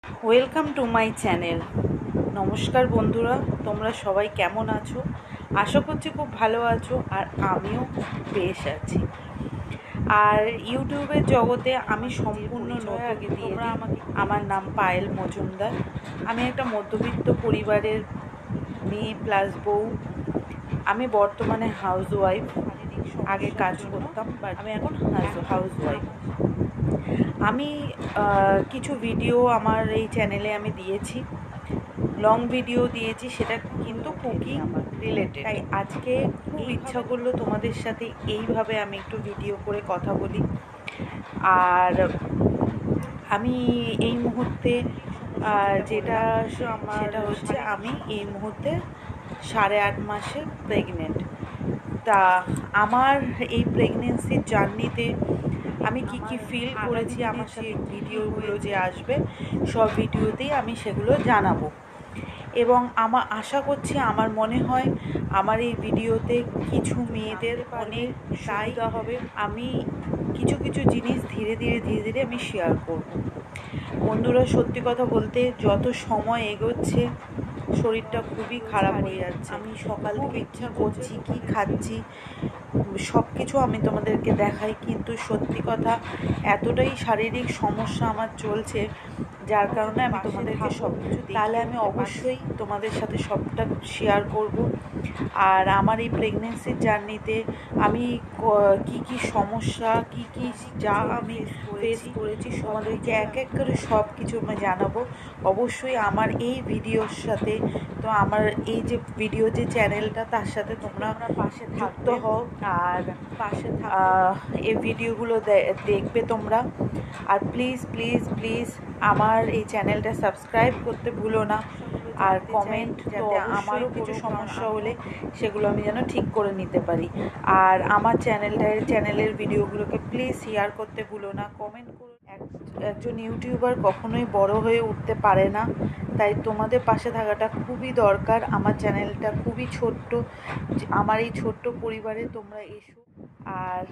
Welcome to my channel. নমস্কার বন্ধুরা, তোমরা সবাই কেমন আছো? আশা করছি খুব ভালো আছো, আর আমিও বেশ আছি। আর ইউটিউবের জগতে আমি সম্পূর্ণ নতুন। তোমরা আমাকে, আমার নাম পায়েল মজুমদার। আমি একটা মধ্যবিত্ত পরিবারের মেয়ে প্লাস বউ। আমি বর্তমানে হাউস ওয়াইফ। আগে কাজ করতাম, বাট আমি এখন হাউস ওয়াইফ। আমি কিছু ভিডিও আমার এই চ্যানেলে আমি দিয়েছি, লং ভিডিও দিয়েছি, সেটা কিন্তু কুকিং রিলেটেড। তাই আজকে খুব ইচ্ছা করলো তোমাদের সাথে এইভাবে আমি একটু ভিডিও করে কথা বলি। আর আমি এই মুহূর্তে যেটা সেটা হচ্ছে, আমি এই মুহূর্তে 8.5 মাসে প্রেগনেন্ট। তা আমার এই প্রেগনেন্সির জার্নিতে আমি কি ফিল করেছি, আমার সাথে ভিডিওগুলো যে আসবে সব ভিডিওতেই আমি সেগুলো জানাবো। এবং আমার আশা করছি, আমার মনে হয় আমার এই ভিডিওতে কিছু মেয়েদের অনেক সুবিধা হবে। আমি কিছু জিনিস ধীরে ধীরে আমি শেয়ার করব। বন্ধুরা, সত্যি কথা বলতে যত সময় এগোচ্ছে শরীরটা খুবই খারাপ হয়ে যাচ্ছে। আমি সকাল থেকে ইচ্ছা করছি, কি খাচ্ছি সব কিছু আমি তোমাদেরকে দেখাই, কিন্তু সত্যি কথা এতটাই শারীরিক সমস্যা আমার চলছে, যার কারণে আমি তোমাদেরকে সব কিছু, তাহলে আমি অবশ্যই তোমাদের সাথে সবটা শেয়ার করব। আর আমার এই প্রেগনেন্সির জার্নিতে আমি কি সমস্যা, কি যা আমি ফেস করেছি তোমাদেরকে এক করে সব কিছু আমি জানাবো অবশ্যই আমার এই ভিডিওর সাথে। তো আমার এই যে ভিডিও যে চ্যানেলটা, তার সাথে তোমরা পাশে যুক্ত হও, আর পাশে এই ভিডিওগুলো দেখবে তোমরা। আর প্লিজ প্লিজ প্লিজ আমার এই চ্যানেলটা সাবস্ক্রাইব করতে ভুলো না, আর কমেন্ট, যাতে আমারও কিছু সমস্যা হলে সেগুলো আমি যেন ঠিক করে নিতে পারি। আর আমার চ্যানেলের ভিডিওগুলোকে প্লিজ শেয়ার করতে ভুলো না, কমেন্ট করো। একজন ইউটিউবার কখনোই বড় হয়ে উঠতে পারে না, তাই তোমাদের পাশে থাকাটা খুবই দরকার। আমার চ্যানেলটা খুবই ছোট্ট, আমার এই ছোট্ট পরিবারে তোমরা এসো। আর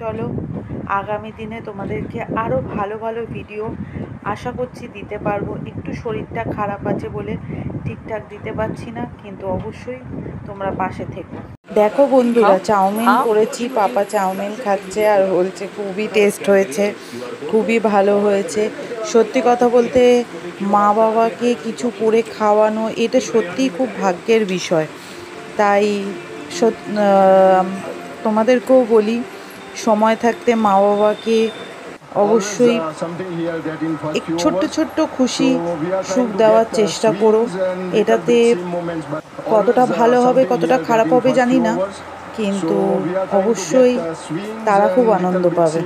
চলো, আগামী দিনে তোমাদেরকে আরও ভালো ভিডিও আশা করছি দিতে পারবো। একটু শরীরটা খারাপ আছে বলে ঠিকঠাক দিতে পারছি না, কিন্তু অবশ্যই তোমরা পাশে থেকো। দেখো বন্ধুরা, চাউমিন করেছি, পাপা চাউমিন খাচ্ছে আর বলছে খুবই টেস্ট হয়েছে, খুবই ভালো হয়েছে। সত্যি কথা বলতে মা বাবাকে কিছু করে খাওয়ানো, এটা সত্যিই খুব ভাগ্যের বিষয়। তাই তোমাদেরকেও বলি, সময় থাকতে মা বাবাকে অবশ্যই ছোট্ট খুশি সুখ দেওয়ার চেষ্টা করো। এটাতে কতটা ভালো হবে কতটা খারাপ হবে জানি না, কিন্তু অবশ্যই তারা খুব আনন্দ পাবে।